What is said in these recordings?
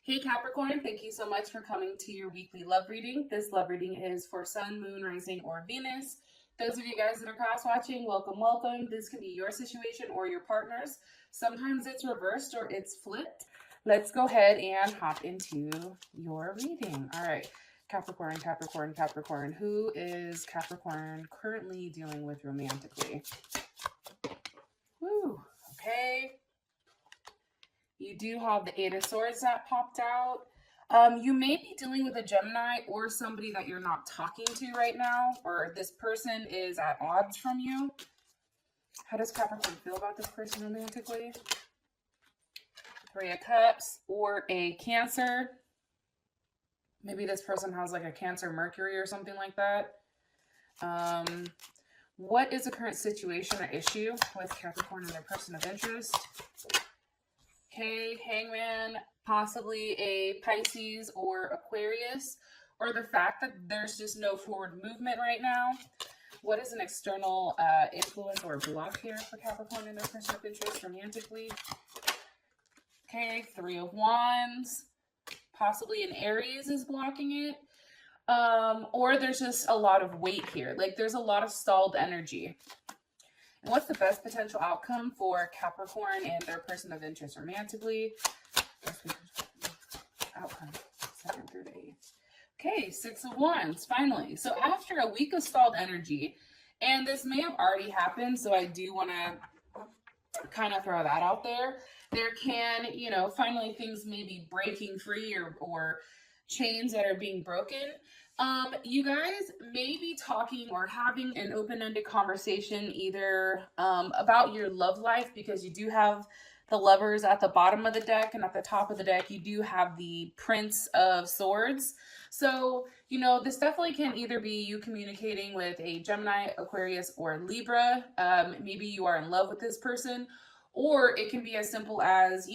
Hey Capricorn, thank you so much for coming to your weekly love reading. This love reading is for Sun, Moon, Rising, or Venus. Those of you guys that are cross watching, welcome, welcome. This could be your situation or your partner's. Sometimes it's reversed or it's flipped. Let's go ahead and hop into your reading. All right, Capricorn, Capricorn, Capricorn. Who is Capricorn currently dealing with romantically? Woo, okay. You do have the Eight of Swords that popped out. You may be dealing with a Gemini or somebody that you're not talking to right now, or this person is at odds from you. How does Capricorn feel about this person romantically? Three of Cups or a Cancer. Maybe this person has like a Cancer Mercury or something like that. What is the current situation or issue with Capricorn and their person of interest? Okay, Hangman, possibly a Pisces or Aquarius, or the fact that there's just no forward movement right now. What is an external influence or block here for Capricorn and their person of interest romantically? Okay, Three of Wands, possibly an Aries is blocking it, or there's just a lot of weight here. Like there's a lot of stalled energy. What's the best potential outcome for Capricorn and their person of interest romantically? Outcome, 2nd through 8th. Okay, Six of Wands, finally. So after a week of stalled energy, and this may have already happened, so I do want to kind of throw that out there. There can, finally things may be breaking free or chains that are being broken. You guys may be talking or having an open-ended conversation either about your love life, because you do have the Lovers at the bottom of the deck, and at the top of the deck you do have the Prince of Swords. So, this definitely can either be you communicating with a Gemini, Aquarius, or Libra. Maybe you are in love with this person, or it can be as simple as,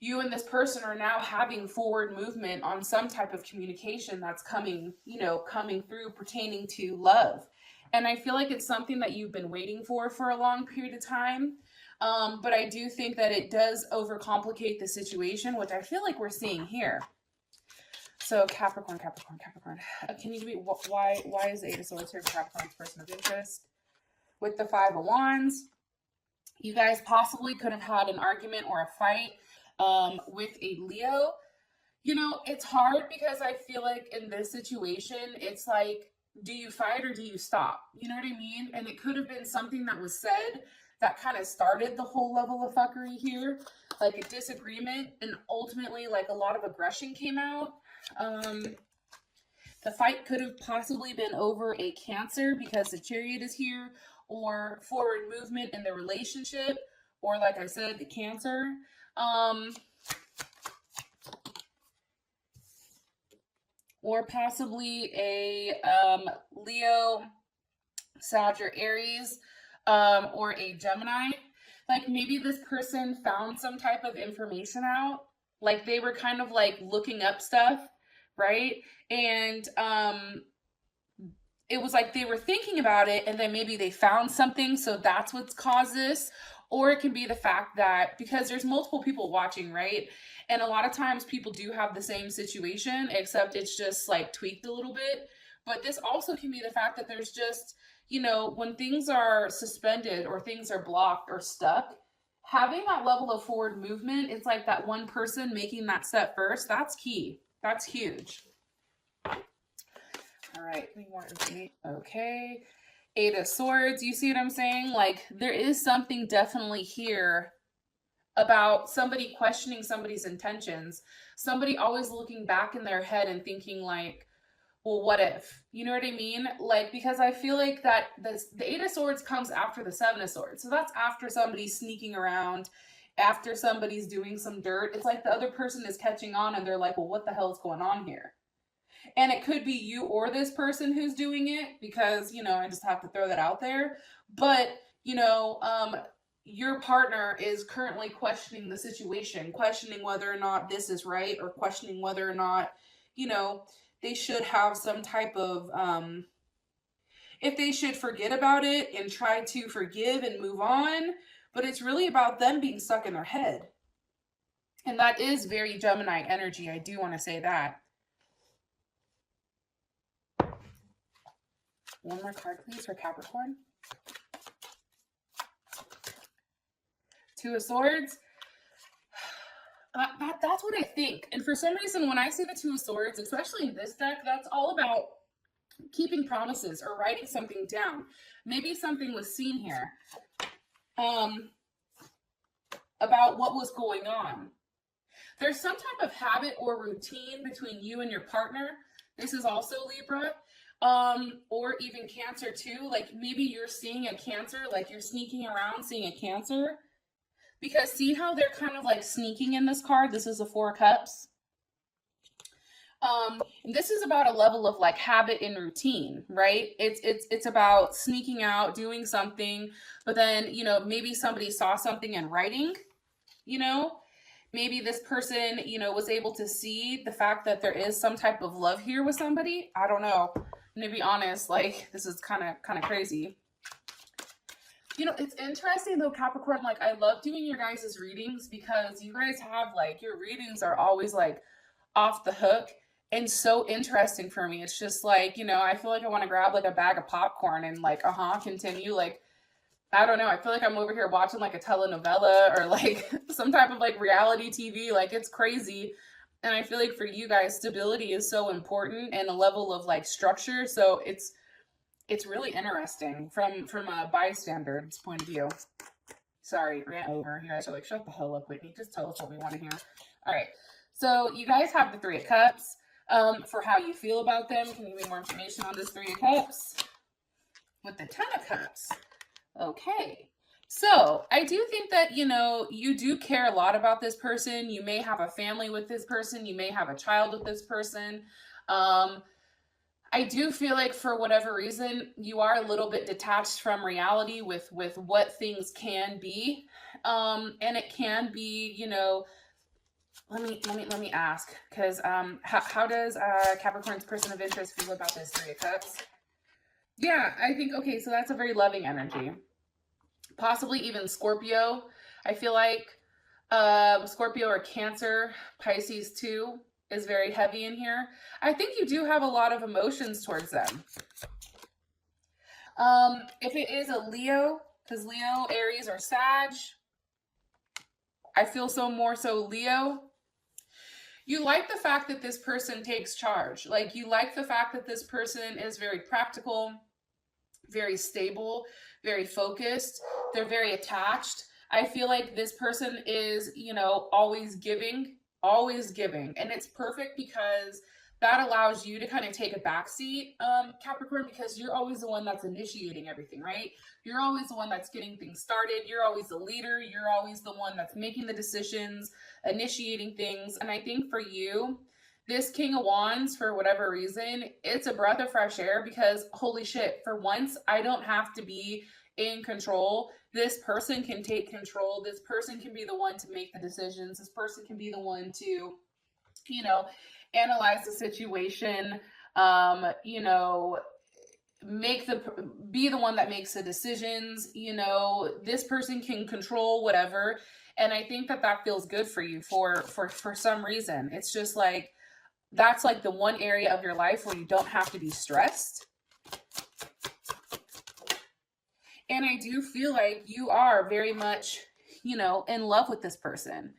you and this person are now having forward movement on some type of communication that's coming through pertaining to love. And I feel like it's something that you've been waiting for a long period of time. But I do think that it does overcomplicate the situation, which I feel like we're seeing here. So Capricorn, Capricorn, Capricorn. Can you give me why is the Eight of Swords here for Capricorn's person of interest? With the Five of Wands, you guys possibly could have had an argument or a fight with a Leo. It's hard because I feel like in this situation, it's like, do you fight or do you stop? You know what I mean? And it could have been something that was said that kind of started the whole level of fuckery here, like a disagreement, and ultimately like a lot of aggression came out. The fight could have possibly been over a Cancer because the Chariot is here, or forward movement in the relationship, or like I said, the Cancer. Or possibly a Leo, Sag, or Aries, or a Gemini. Like maybe this person found some type of information out, like they were kind of like looking up stuff, right? And it was like they were thinking about it, and then maybe they found something, so that's what's caused this. Or it can be the fact that, because there's multiple people watching, right? And a lot of times people do have the same situation, except it's just like tweaked a little bit. But this also can be the fact that there's just, when things are suspended or things are blocked or stuck, having that level of forward movement, it's like that one person making that step first. That's key. That's huge. All right, any more information? Okay. Eight of Swords, you see what I'm saying? Like there is something definitely here about somebody questioning somebody's intentions, somebody always looking back in their head and thinking like, well, what if? You know what I mean? Like, because I feel like that the Eight of Swords comes after the Seven of Swords. So that's after somebody's sneaking around, after somebody's doing some dirt. It's like the other person is catching on and they're like, well, what the hell is going on here? And it could be you or this person who's doing it, because, I just have to throw that out there. But, your partner is currently questioning the situation, questioning whether or not this is right, or questioning whether or not, they should have some type of, if they should forget about it and try to forgive and move on. But it's really about them being stuck in their head. And that is very Gemini energy. I do want to say that. One more card, please, for Capricorn. Two of Swords. That's what I think. And for some reason, when I see the Two of Swords, especially in this deck, that's all about keeping promises or writing something down. Maybe something was seen here about what was going on. There's some type of habit or routine between you and your partner. This is also Libra. Or even Cancer too. Like maybe you're seeing a Cancer, like you're sneaking around seeing a Cancer. Because see how they're kind of like sneaking in this card? This is the Four of Cups. This is about a level of like habit and routine, right? It's about sneaking out, doing something, but then, you know, maybe somebody saw something in writing, you know, maybe this person, you know, was able to see the fact that there is some type of love here with somebody. I don't know. And to be honest, like this is kind of crazy. You know, it's interesting though, Capricorn, like I love doing your guys' readings because you guys have like, your readings are always like off the hook and so interesting for me. It's just like, you know, I feel like I want to grab like a bag of popcorn and like, continue. Like, I don't know. I feel like I'm over here watching like a telenovela or like some type of like reality TV. Like it's crazy. And I feel like for you guys, stability is so important and a level of like structure. So it's really interesting from a bystander's point of view. Sorry, ran over here. I should like shut the hell up, Whitney. Just tell us what we want to hear. All right. So you guys have the Three of Cups. For how you feel about them, can you give me more information on this Three of Cups? With the Ten of Cups. Okay. So I do think that, you know, you do care a lot about this person. You may have a family with this person. You may have a child with this person. I do feel like for whatever reason, you are a little bit detached from reality with what things can be. And it can be, you know, let me ask, because how does Capricorn's person of interest feel about this Three of Cups? Yeah, I think, okay, so that's a very loving energy. Possibly even Scorpio. I feel like Scorpio or Cancer, Pisces too, is very heavy in here. I think you do have a lot of emotions towards them. If it is a Leo, because Leo, Aries, or Sag, I feel more so Leo. You like the fact that this person takes charge. Like you like the fact that this person is very practical, very stable, very focused. They're very attached. I feel like this person is, you know, always giving. And it's perfect because that allows you to kind of take a backseat, Capricorn, because you're always the one that's initiating everything, right? You're always the one that's getting things started. You're always the leader. You're always the one that's making the decisions, initiating things. And I think for you, this King of Wands, for whatever reason, it's a breath of fresh air because holy shit, for once, I don't have to be in control. This person can take control. This person can be the one to make the decisions. This person can be the one to, you know, analyze the situation, you know, be the one that makes the decisions. You know, this person can control whatever. And I think that feels good for you for some reason. It's just like, that's like the one area of your life where you don't have to be stressed. And I do feel like you are very much, you know, in love with this person.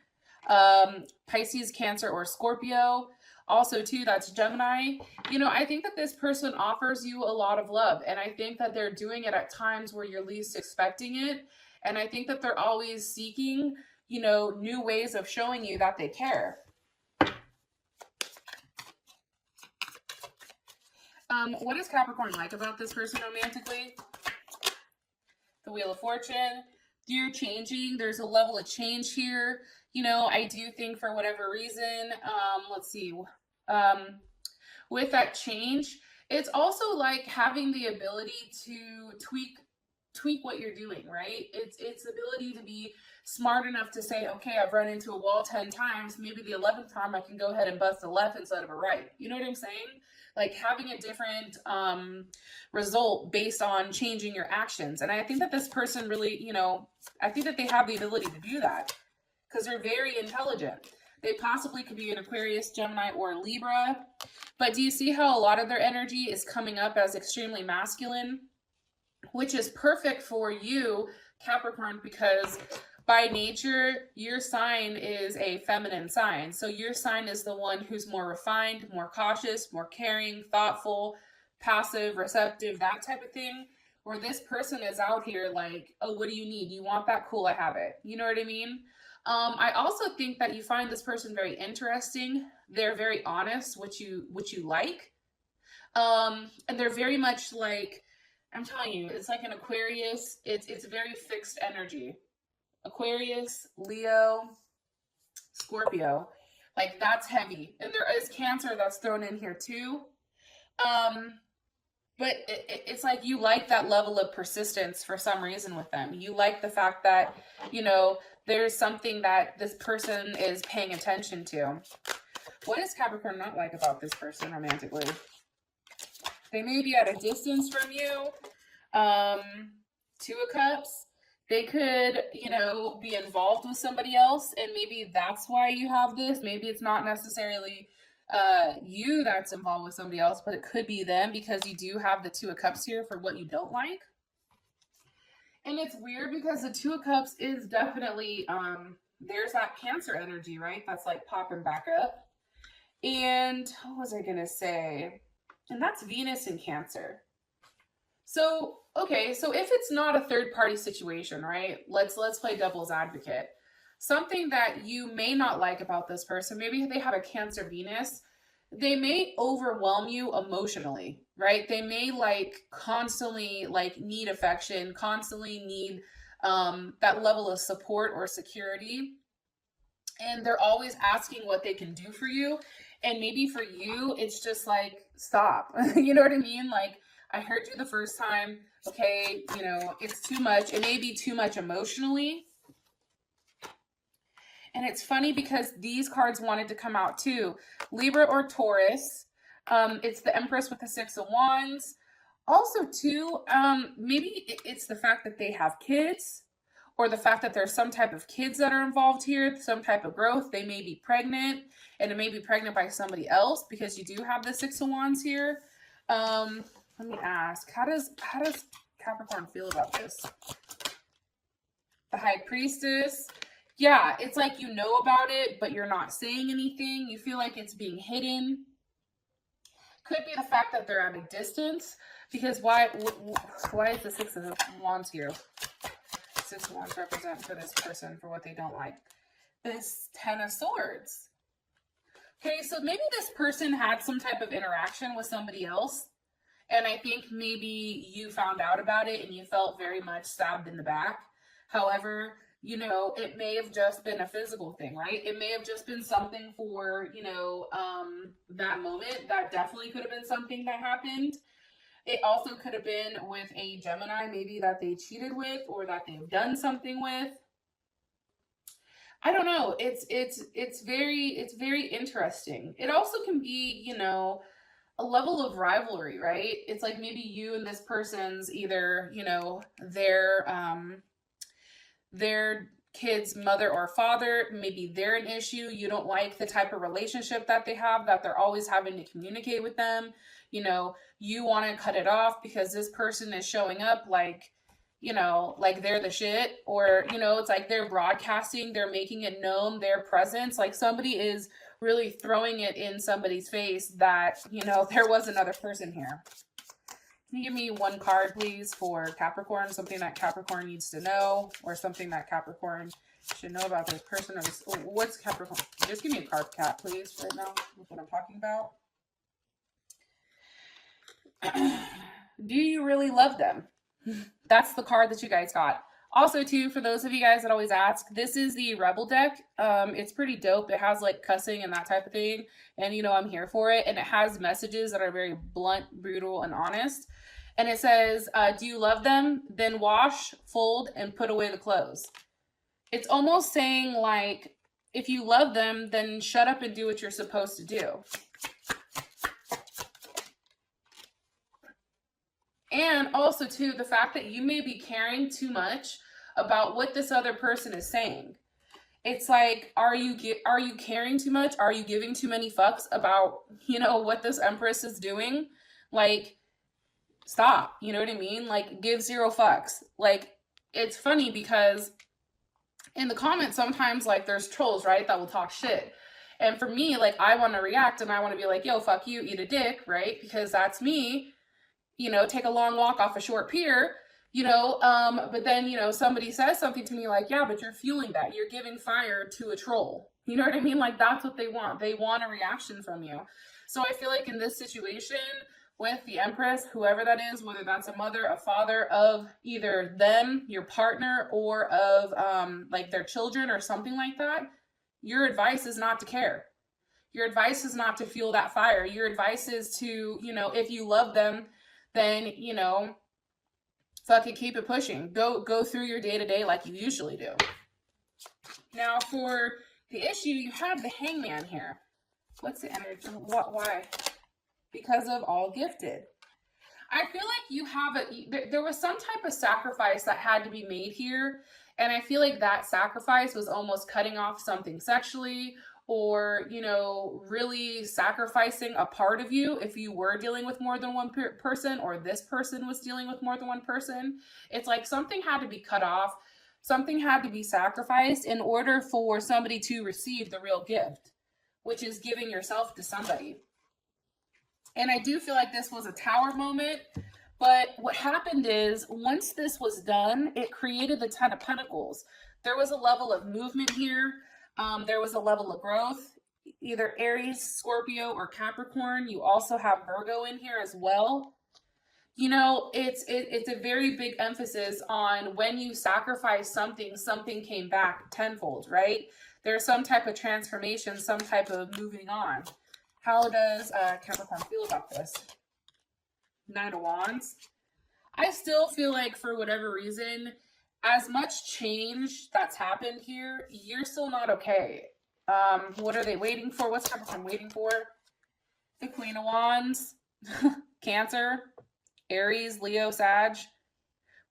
Pisces, Cancer, or Scorpio. Also, too, that's Gemini. You know, I think that this person offers you a lot of love. And I think that they're doing it at times where you're least expecting it. And I think that they're always seeking, you know, new ways of showing you that they care. What does Capricorn like about this person romantically? The Wheel of Fortune. You're changing. There's a level of change here. You know, I do think for whatever reason, let's see, with that change, it's also like having the ability to tweak what you're doing, right? It's the ability to be smart enough to say, okay, I've run into a wall 10 times. Maybe the 11th time I can go ahead and bust a left instead of a right. You know what I'm saying? Like having a different result based on changing your actions. And I think that this person really, you know, I think that they have the ability to do that because they're very intelligent. They possibly could be an Aquarius, Gemini, or Libra. But do you see how a lot of their energy is coming up as extremely masculine? Which is perfect for you, Capricorn, because by nature, your sign is a feminine sign. So your sign is the one who's more refined, more cautious, more caring, thoughtful, passive, receptive, that type of thing. Where this person is out here like, oh, what do you need? You want that? Cool, I have it. You know what I mean? I also think that you find this person very interesting. They're very honest, which you like. And they're very much like, I'm telling you, it's like an Aquarius. It's very fixed energy. Aquarius, Leo, Scorpio. Like, that's heavy. And there is Cancer that's thrown in here too. But it's like you like that level of persistence for some reason with them. You like the fact that, you know, there's something that this person is paying attention to. What does Capricorn not like about this person romantically? They may be at a distance from you. Two of Cups. They could, you know, be involved with somebody else, and maybe that's why you have this. Maybe it's not necessarily you that's involved with somebody else, but it could be them, because you do have the Two of Cups here for what you don't like. And it's weird because the Two of Cups is definitely, there's that Cancer energy, right? That's like popping back up. And what was I going to say? And that's Venus in Cancer. So, okay, so if it's not a third party situation, right? Let's play devil's advocate. Something that you may not like about this person, maybe they have a Cancer Venus, they may overwhelm you emotionally, right? They may like constantly like need affection, constantly need that level of support or security. And they're always asking what they can do for you. And maybe for you, it's just like, stop. You know what I mean? Like, I heard you the first time. Okay, you know, it's too much. It may be too much emotionally. And it's funny because these cards wanted to come out too. Libra or Taurus. It's the Empress with the Six of Wands. Also too, maybe it's the fact that they have kids, or the fact that there's some type of kids that are involved here, some type of growth. They may be pregnant, and it may be pregnant by somebody else, because you do have the Six of Wands here. Let me ask, how does Capricorn feel about this? The High Priestess. Yeah, it's like you know about it, but you're not saying anything. You feel like it's being hidden. Could be the fact that they're at a distance, because why is the Six of Wands here? Six of Wands represent for this person for what they don't like. This Ten of Swords. Okay, so maybe this person had some type of interaction with somebody else, and I think maybe you found out about it and you felt very much stabbed in the back. However, you know, it may have just been a physical thing, right? It may have just been something for, you know, that moment. That definitely could have been something that happened. It also could have been with a Gemini, maybe that they cheated with, or that they've done something with. I don't know. It's very interesting. It also can be, you know, a level of rivalry, right? It's like maybe you and this person's either, you know, their kid's mother or father, maybe they're an issue. You don't like the type of relationship that they have, that they're always having to communicate with them. You know, you want to cut it off because this person is showing up like, you know, like they're the shit, or, you know, it's like they're broadcasting, they're making it known, their presence, like somebody is really throwing it in somebody's face that, you know, there was another person here. Can you give me one card, please, for Capricorn? Something that Capricorn needs to know, or something that Capricorn should know about this person, or this, what's Capricorn? Just give me a card, Cap, please, right now, with what I'm talking about. Do you really love them? That's the card that you guys got. Also, too, for those of you guys that always ask, this is the Rebel deck. It's pretty dope. It has like cussing and that type of thing. And, you know, I'm here for it. And it has messages that are very blunt, brutal, and honest. And it says, do you love them? Then wash, fold, and put away the clothes. It's almost saying like, if you love them, then shut up and do what you're supposed to do. And also, too, the fact that you may be caring too much about what this other person is saying. it's like, are you caring too much? Are you giving too many fucks about, you know, what this Empress is doing? Like, stop. You know what I mean? Like, give zero fucks. Like, it's funny because in the comments sometimes, like, there's trolls, right, that will talk shit. And for me, like, I want to react and I want to be like, yo, fuck you, eat a dick, right? Because that's me. You know, take a long walk off a short pier, you know, but then, you know, somebody says something to me like, yeah, but you're fueling that. You're giving fire to a troll. You know what I mean? Like, that's what they want. They want a reaction from you. So I feel like in this situation with the Empress, whoever that is, whether that's a mother, a father of either them, your partner, or of like their children or something like that, your advice is not to care. Your advice is not to fuel that fire. Your advice is to, you know, if you love them, then, you know, fucking keep it pushing. Go through your day-to-day like you usually do. Now, for the issue, you have the Hangman here. What's the energy? Why? Because of all gifted. I feel like you have there was some type of sacrifice that had to be made here. And I feel like that sacrifice was almost cutting off something sexually, or, you know, really sacrificing a part of you if you were dealing with more than one person, or this person was dealing with more than one person. It's like something had to be cut off. Something had to be sacrificed in order for somebody to receive the real gift, which is giving yourself to somebody. And I do feel like this was a Tower moment. But what happened is, once this was done, it created the Ten of Pentacles. There was a level of movement here. There was a level of growth, either Aries, Scorpio, or Capricorn. You also have Virgo in here as well. You know, it's a very big emphasis on when you sacrifice something, something came back tenfold, right? There's some type of transformation, some type of moving on. How does Capricorn feel about this? Nine of Wands. I still feel like, for whatever reason, as much change that's happened here, you're still not okay. What are they waiting for? What's Capricorn waiting for? The Queen of Wands. Cancer, Aries, Leo, Sag.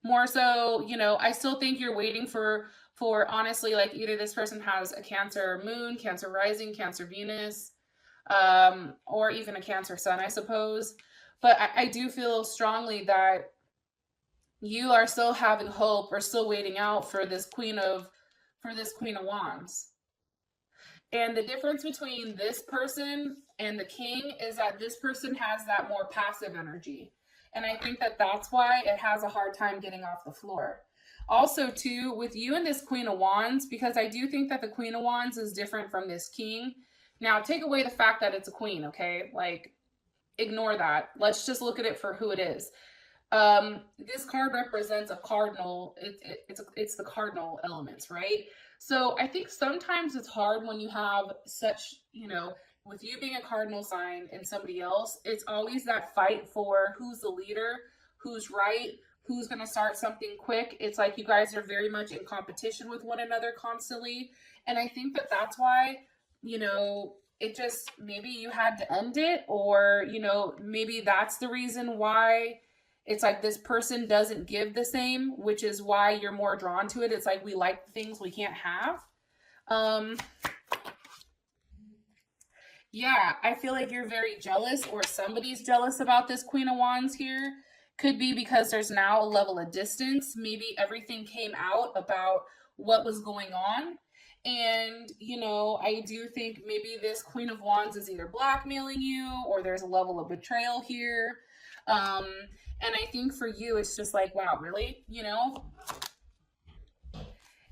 More so, you know, I still think you're waiting for honestly, like, either this person has a Cancer moon, Cancer rising, Cancer Venus, or even a Cancer sun, I suppose. But I do feel strongly that you are still having hope, or still waiting out for this Queen of Wands. And the difference between this person and the King is that this person has that more passive energy. And I think that that's why it has a hard time getting off the floor. Also, too, with you and this Queen of Wands, because I do think that the Queen of Wands is different from this King. Now, take away the fact that it's a queen, okay? Like, ignore that. Let's just look at it for who it is. This card represents a cardinal. It's the cardinal elements, right? So I think sometimes it's hard when you have such, you know, with you being a cardinal sign and somebody else, it's always that fight for who's the leader, who's right, who's going to start something quick. It's like you guys are very much in competition with one another constantly. And I think that that's why, you know, it just, maybe you had to end it, or, you know, maybe that's the reason why it's like this person doesn't give the same, which is why you're more drawn to it. It's like, we like things we can't have. Yeah, I feel like you're very jealous, or somebody's jealous about this Queen of Wands here. Could be because there's now a level of distance. Maybe everything came out about what was going on. And, you know, I do think maybe this Queen of Wands is either blackmailing you, or there's a level of betrayal here. And I think for you, it's just like, wow, really? You know?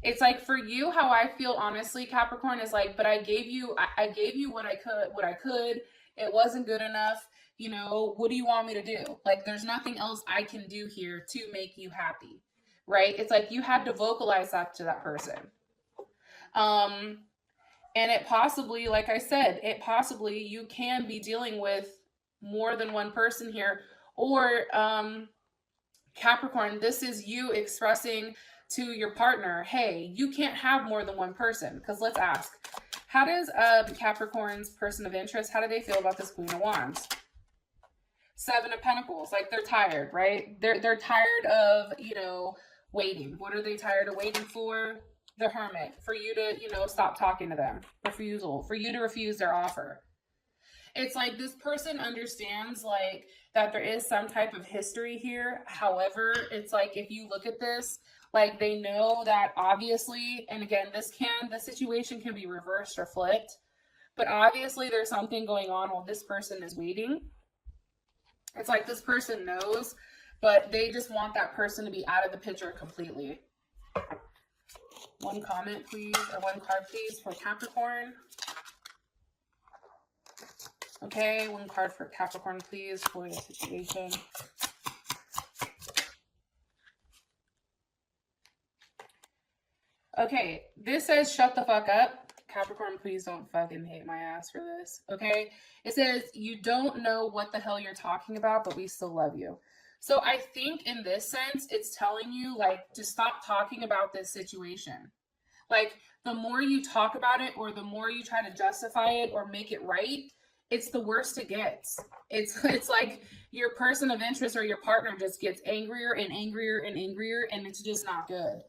It's like, for you, how I feel, honestly, Capricorn, is like, but I gave you what I could. It wasn't good enough. You know, what do you want me to do? Like, there's nothing else I can do here to make you happy, right? It's like you had to vocalize that to that person. And it possibly, like I said, you can be dealing with more than one person here. Or, Capricorn, this is you expressing to your partner, hey, you can't have more than one person. Because let's ask, how does Capricorn's person of interest, how do they feel about this Queen of Wands? Seven of Pentacles, like, they're tired, right? They're tired of, you know, waiting. What are they tired of waiting for? the Hermit, for you to, you know, stop talking to them. Refusal, for you to refuse their offer. It's like this person understands like that there is some type of history here. However, it's like if you look at this, like they know that obviously, and again, the situation can be reversed or flipped, but obviously there's something going on while this person is waiting. It's like this person knows, but they just want that person to be out of the picture completely. One comment, please, or one card, please, for Capricorn. Okay, one card for Capricorn, please, for the situation. Okay, this says shut the fuck up. Capricorn, please don't fucking hate my ass for this, okay? It says you don't know what the hell you're talking about, but we still love you. So I think in this sense, it's telling you, like, to stop talking about this situation. Like, the more you talk about it or the more you try to justify it or make it right, it's the worst it gets. It's like your person of interest or your partner just gets angrier and angrier and angrier, and it's just not good.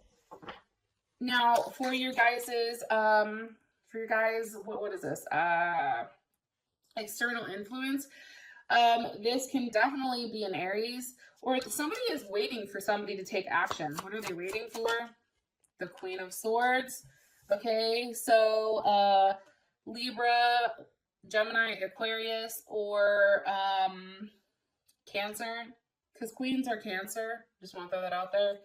Now, for your guys's, what is this? External influence. This can definitely be an Aries, or somebody is waiting for somebody to take action. What are they waiting for? The Queen of Swords. Okay, so Libra, Gemini, Aquarius, or Cancer, because queens are Cancer. Just want to throw that out there.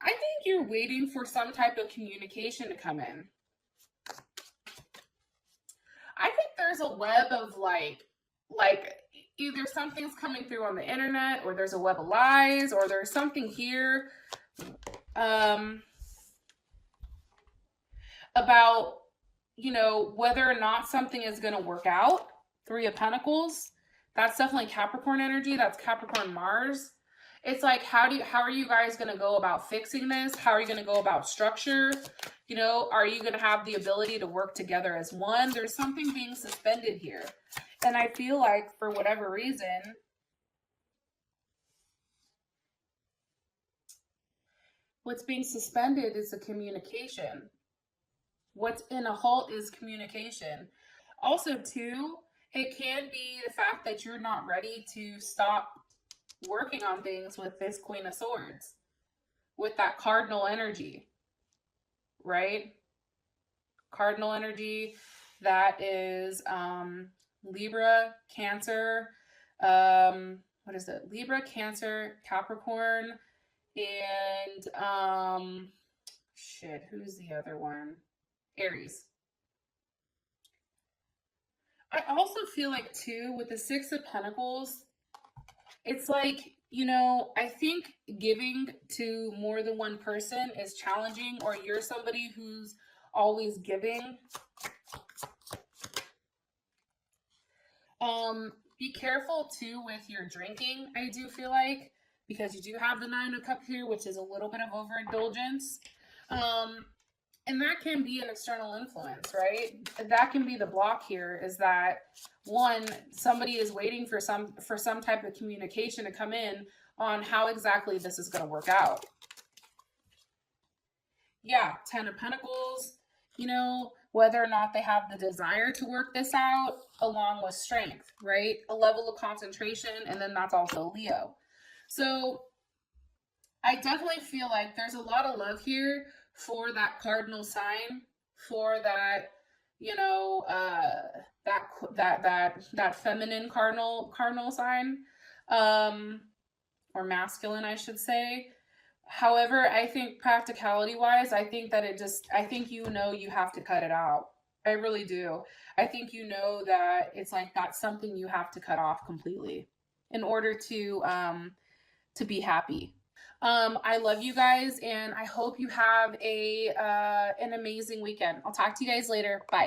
I think you're waiting for some type of communication to come in. I think there's a web of like either something's coming through on the internet, or there's a web of lies, or there's something here about, you know, whether or not something is going to work out. Three of Pentacles. That's definitely Capricorn energy. That's Capricorn Mars. It's like, how are you guys going to go about fixing this? How are you going to go about structure? You know, are you going to have the ability to work together as one? There's something being suspended here. And I feel like for whatever reason, what's being suspended is the communication. What's in a halt is communication. Also, too, it can be the fact that you're not ready to stop working on things with this Queen of Swords, with that cardinal energy, right? Cardinal energy, that is Libra, Cancer, what is it? Libra, Cancer, Capricorn, and shit, who's the other one? Aries. I also feel like, too, with the Six of Pentacles, it's like, you know, I think giving to more than one person is challenging, or you're somebody who's always giving. Be careful, too, with your drinking, I do feel like, because you do have the Nine of Cups here, which is a little bit of overindulgence. And that can be an external influence, right? That can be the block here, is that, one, somebody is waiting for some type of communication to come in on how exactly this is going to work out. Yeah, Ten of Pentacles, you know, whether or not they have the desire to work this out, along with strength, right? A level of concentration, and then that's also Leo. So I definitely feel like there's a lot of love here for that cardinal sign, for that, you know, that feminine cardinal sign, or masculine, I should say. However, I think practicality wise, I think that I think, you know, you have to cut it out. I really do. I think, you know, that it's like that's something you have to cut off completely in order to be happy. I love you guys, and I hope you have an amazing weekend. I'll talk to you guys later. Bye.